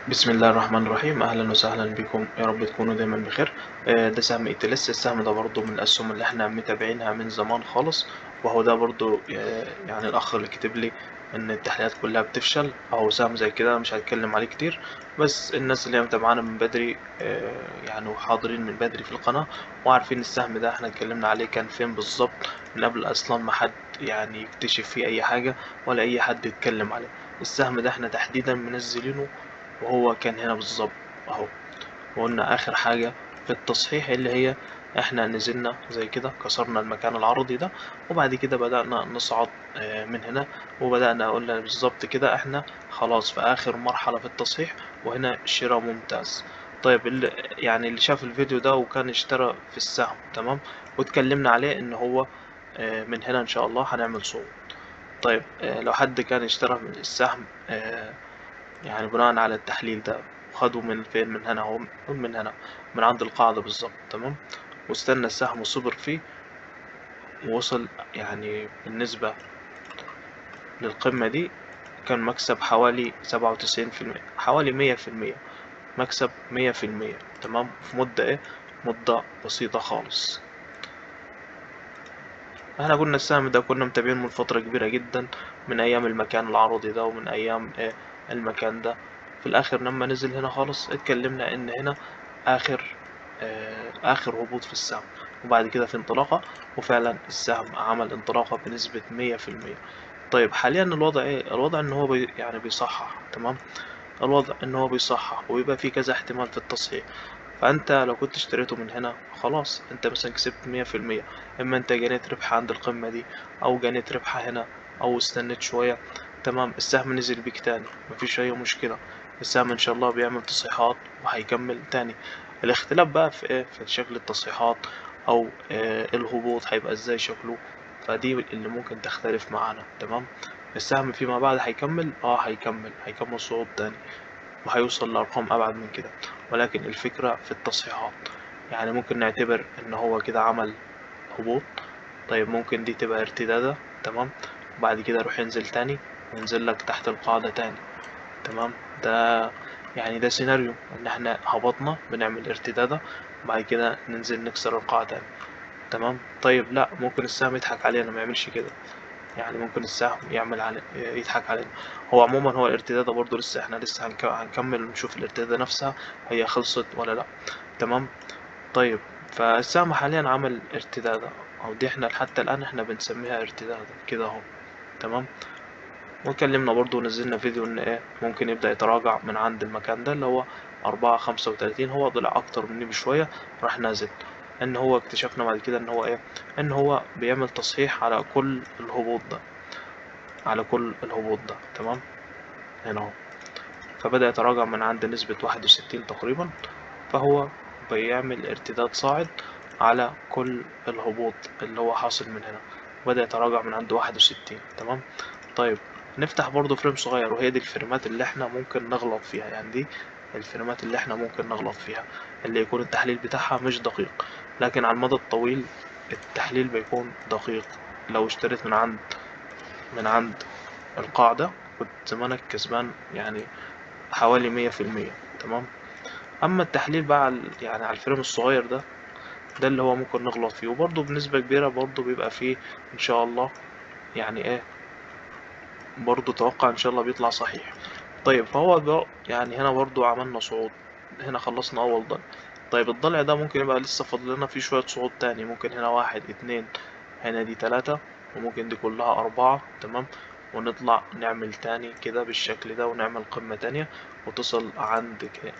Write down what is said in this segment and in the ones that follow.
بسم الله الرحمن الرحيم، اهلا وسهلا بكم، يا رب تكونوا دايما بخير. ده سهم ايتلس. السهم ده برضو من الاسهم اللي احنا متابعينها من زمان خالص، وهو ده برضو يعني الاخ اللي كتب لي ان التحليلات كلها بتفشل، او سهم زي كده مش هتكلم عليه كتير. بس الناس اللي هي متابعانا من بدري يعني وحاضرين من بدري في القناة وعارفين السهم ده احنا اتكلمنا عليه كان فين بالظبط من قبل اصلا ما حد يعني يكتشف فيه اي حاجة ولا اي حد يتكلم عليه. السهم ده احنا تحديدا منزلينه وهو كان هنا بالظبط اهو. وقلنا اخر حاجة في التصحيح اللي هي احنا نزلنا زي كده كسرنا المكان العرضي ده، وبعد كده بدأنا نصعد من هنا، وبدأنا قلنا بالظبط كده احنا خلاص في اخر مرحلة في التصحيح، وهنا شراء ممتاز. طيب اللي شاف الفيديو ده وكان اشترى في السهم تمام، واتكلمنا عليه ان هو من هنا ان شاء الله هنعمل صعود. طيب لو حد كان اشترى من السهم يعني بناء على التحليل ده، خدوا من فين؟ من هنا اهو، من هنا من عند القاعدة بالظبط تمام، واستنى السهم وصبر فيه ووصل يعني بالنسبة للقمة دي كان مكسب حوالي 97%، حوالي 100%، مكسب 100% تمام في مدة ايه؟ مدة بسيطة خالص. احنا قلنا السهم ده كنا متابعينه من فترة كبيرة جدا، من ايام المكان العرضي ده ومن ايام ايه المكان ده. في الاخر لما نزل هنا خالص اتكلمنا ان هنا اخر اخر هبوط في السهم، وبعد كده في انطلاقة، وفعلا السهم عمل انطلاقة بنسبة 100%. طيب حاليا الوضع ايه؟ الوضع ان هو يعني بيصحح تمام، الوضع ان هو بيصحح ويبقى في كذا احتمال في التصحيح. فانت لو كنت اشتريته من هنا خلاص انت مثلا كسبت 100%، اما انت جنيت ربح عند القمة دي او جنيت ربح هنا او استنيت شوية تمام، السهم نزل بيك تاني مفيش اي مشكلة، السهم ان شاء الله بيعمل تصحيحات وهيكمل تاني. الاختلاف بقى في ايه؟ في شكل التصحيحات او الهبوط هيبقى ازاي شكله، فدي اللي ممكن تختلف معانا تمام. السهم فيما بعد هيكمل هيكمل صعود تاني وهيوصل لأرقام أبعد من كده، ولكن الفكرة في التصحيحات. يعني ممكن نعتبر إن هو كده عمل هبوط، طيب ممكن دي تبقى ارتدادة تمام، وبعد كده يروح ينزل تاني وينزل لك تحت القاعدة تاني تمام. ده يعني ده سيناريو إن احنا هبطنا بنعمل ارتدادة وبعد كده ننزل نكسر القاعدة تاني تمام. طيب لا، ممكن السهم يضحك علينا ما يعملش كده، يعني ممكن السهم يضحك علينا. هو عموما هو الارتدادة برضو لسه احنا لسه هنكمل ونشوف الارتدادة نفسها هي خلصت ولا لا تمام. طيب فالسهم حاليا عمل ارتدادة، او دي احنا حتى الان احنا بنسميها ارتدادة كده اهو تمام. واتكلمنا برضو ونزلنا فيديو ان ايه ممكن يبدأ يتراجع من عند المكان ده اللي هو 4.35، هو طلع اكتر مني بشوية راح نازل. ان هو اكتشفنا بعد كده ان هو ايه؟ ان هو بيعمل تصحيح على كل الهبوط ده، على كل الهبوط ده تمام هنا اهو. فبدأ يتراجع من عند نسبة 61 تقريبا، فهو بيعمل ارتداد صاعد على كل الهبوط اللي هو حاصل من هنا، بدأ يتراجع من عند 61 تمام. طيب نفتح برضو فريم صغير، وهي دي الفريمات اللي احنا ممكن نغلط فيها، يعني دي الفريمات اللي احنا ممكن نغلط فيها، اللي يكون التحليل بتاعها مش دقيق، لكن على المدى الطويل التحليل بيكون دقيق. لو اشتريت من عند القاعدة كنت زمانك كسبان يعني حوالي 100% تمام. أما التحليل بقى يعني على الفريم الصغير ده، ده اللي هو ممكن نغلط فيه، وبرضه بنسبة كبيرة برضه بيبقى فيه إن شاء الله يعني إيه، برضه توقع إن شاء الله بيطلع صحيح. طيب فهو ده يعني هنا برضه عملنا صعود، هنا خلصنا أول ضلع. طيب الضلع ده ممكن يبقى لسه فاضل لنا فيه شوية صعود تاني، ممكن هنا 1 2، هنا دي 3، وممكن دي كلها 4 تمام، ونطلع نعمل تاني كده بالشكل ده ونعمل قمة تانية وتصل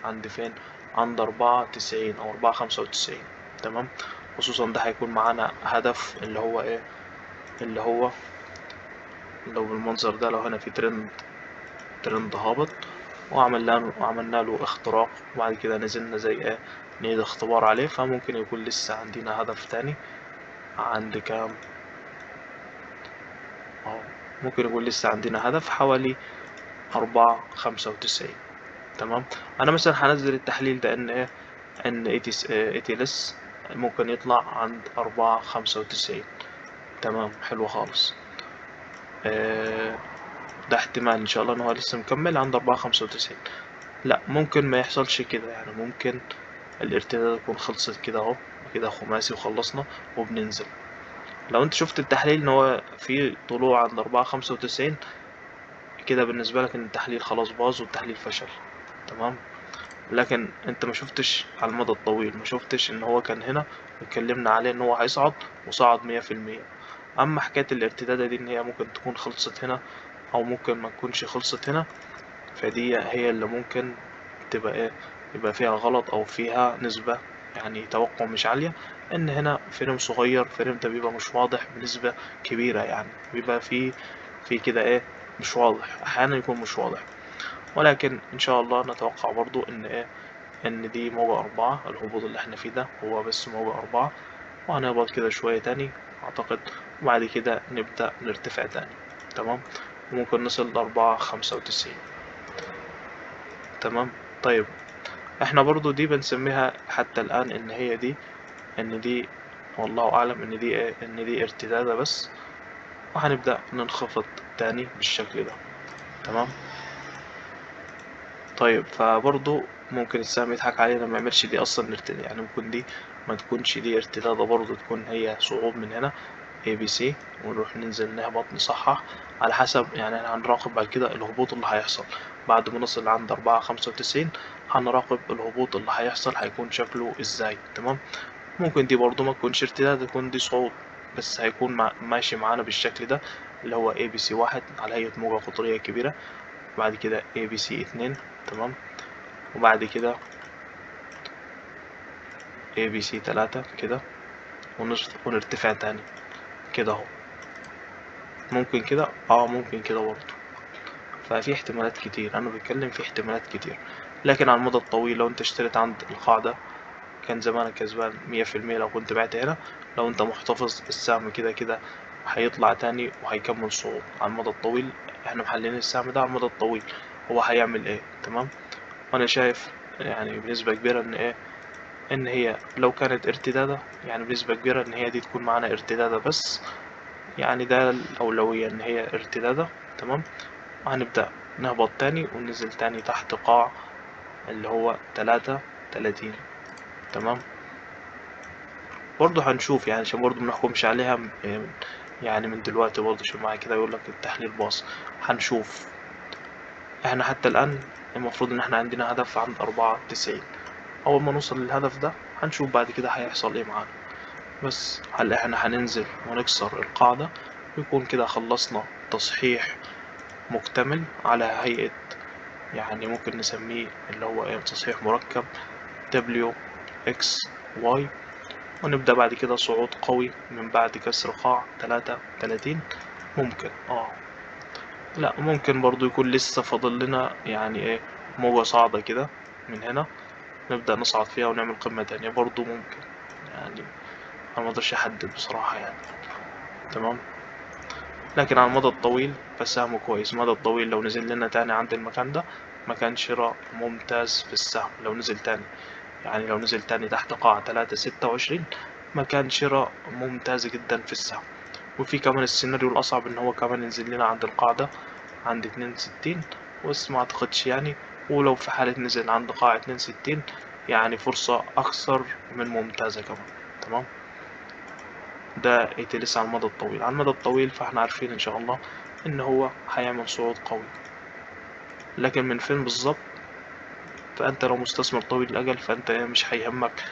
عند فين؟ عند 94 أو 4.95 تمام. خصوصا ده هيكون معانا هدف اللي هو ايه؟ اللي هو لو بالمنظر ده، لو هنا في ترند هابط وعملنا له اختراق وبعد كده نزلنا زي ايه، نعيد اختبار عليه، فممكن يكون لسه عندنا هدف تاني عند كام اهو، ممكن يكون لسه عندنا هدف حوالي 4.95 تمام. انا مثلا هنزل التحليل ده ان ايه، ان ATLS ممكن يطلع عند 4.95 تمام، حلو خالص. ده احتمال ان شاء الله ان هو لسه مكمل عند 4.95. لا، ممكن ما يحصلش كده، يعني ممكن الارتداد يكون خلصت كده اهو، كده خماسي وخلصنا وبننزل. لو انت شفت التحليل ان هو في طلوع عند 4.95، كده بالنسبة لك ان التحليل خلاص باظ والتحليل فشل. تمام. لكن انت ما شفتش على المدى الطويل، ما شفتش ان هو كان هنا واتكلمنا عليه ان هو هيصعد وصعد 100%. اما حكاية الارتدادة دي ان هي ممكن تكون خلصت هنا او ممكن ما تكونش خلصت هنا، فدي هي اللي ممكن تبقى ايه، يبقى فيها غلط او فيها نسبة يعني توقع مش عالية. ان هنا فريم صغير، فريم ده بيبقى مش واضح بنسبة كبيرة، يعني بيبقى في كده ايه، مش واضح، احيانا يكون مش واضح. ولكن ان شاء الله نتوقع برضو ان ايه، ان دي موجة 4، الهبوط اللي احنا فيه ده هو بس موجة 4، وهنهبط كده شوية تاني اعتقد، وبعد كده نبدأ نرتفع تاني. تمام. وممكن نصل ل4.95. تمام. طيب، احنا برضو دي بنسميها حتى الآن ان هي دي، ان دي والله اعلم ان دي ايه، ان دي ارتدادة بس، وهنبدأ ننخفض تاني بالشكل ده. تمام. طيب، فبرضو ممكن السهم يضحك علينا ما يعملش دي اصلا ارتداد، يعني ممكن دي ما تكونش دي ارتدادة، برضو تكون هي صعود من هنا ABC، ونروح ننزل نهبط نصحح على حسب، يعني هنراقب بعد كده الهبوط اللي هيحصل بعد ما نصل عند 4.95. هنراقب الهبوط اللي هيحصل هيكون شكله ازاي. تمام. ممكن دي برضو ما تكونش ارتداد، تكون دي صعود، بس هيكون ماشي معانا بالشكل ده، اللي هو ABC1 على هيئة موجة قطرية كبيرة، بعد كده ABC2. تمام. وبعد كده ABC3 كده، ونرتفع تاني كده اهو. ممكن كده، ممكن كده برضه. ففي احتمالات كتير، انا بتكلم في احتمالات كتير. لكن على المدى الطويل لو انت اشتريت عند القاعدة كان زمانك كسبان 100%. لو كنت بعت هنا، لو انت محتفظ السهم كده كده هيطلع تاني وهيكمل صعود على المدى الطويل. احنا محللين السهم ده على المدى الطويل هو هيعمل ايه. تمام. وانا شايف يعني بنسبة كبيرة ان ايه، ان هي لو كانت ارتدادة، يعني بنسبة كبيرة ان هي دي تكون معانا ارتدادة بس، يعني ده الأولوية ان هي ارتدادة. تمام. وهنبدأ نهبط تاني وننزل تاني تحت قاع اللي هو 33. تمام. برضه هنشوف يعني، عشان برضه منحكمش عليها يعني من دلوقتي برضه، عشان معايا كده يقولك التحليل باص. هنشوف. احنا حتى الآن المفروض ان احنا عندنا هدف عند 94. أول ما نوصل للهدف ده هنشوف بعد كده هيحصل ايه معانا. بس هل احنا هننزل ونكسر القاعدة، يكون كده خلصنا تصحيح مكتمل على هيئة، يعني ممكن نسميه اللي هو ايه، تصحيح مركب W X Y، ونبدأ بعد كده صعود قوي من بعد كسر قاع 33. ممكن لا، ممكن برضو يكون لسه فاضل لنا يعني ايه، موجة صاعدة كده من هنا، نبدأ نصعد فيها ونعمل قمة تانية برضو ممكن، يعني أنا مقدرش أحدد بصراحة يعني. تمام. لكن على المدى الطويل فالسهم كويس. المدى الطويل لو نزل لنا تاني عند المكان ده، مكان شراء ممتاز في السهم. لو نزل تاني، يعني لو نزل تاني تحت قاع 3.26، مكان شراء ممتاز جدا في السهم. وفي كمان السيناريو الأصعب إن هو كمان ينزل لنا عند القاعدة عند 62، بس ما أعتقدش يعني. ولو في حالة نزل عند قاع 62، يعني فرصة أكثر من ممتازة كمان. تمام. ده لسه على المدى الطويل. على المدى الطويل فاحنا عارفين إن شاء الله إن هو هيعمل صعود قوي، لكن من فين بالظبط؟ فأنت لو مستثمر طويل الأجل فأنت مش هيهمك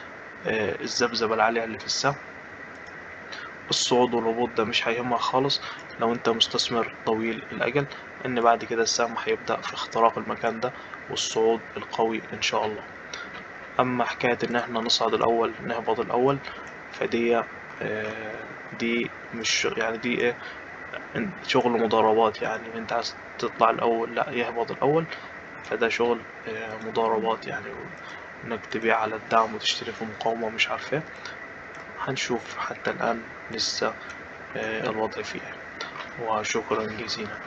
الذبذبة العالية اللي في السهم، الصعود والهبوط ده مش هيهمك خالص لو انت مستثمر طويل الأجل، ان بعد كده السهم هيبدأ في اختراق المكان ده والصعود القوي ان شاء الله. اما حكاية ان احنا نصعد الاول نهبط الاول، فدي دي مش يعني دي ايه، شغل مضاربات، يعني انت عايز تطلع الاول لا يهبط الاول، فده شغل مضاربات يعني، انك تبيع على الدعم وتشتري في مقاومة ومش عارف ايه. هنشوف حتى الآن لسه الوضع فيه. وشكرا جزيلا.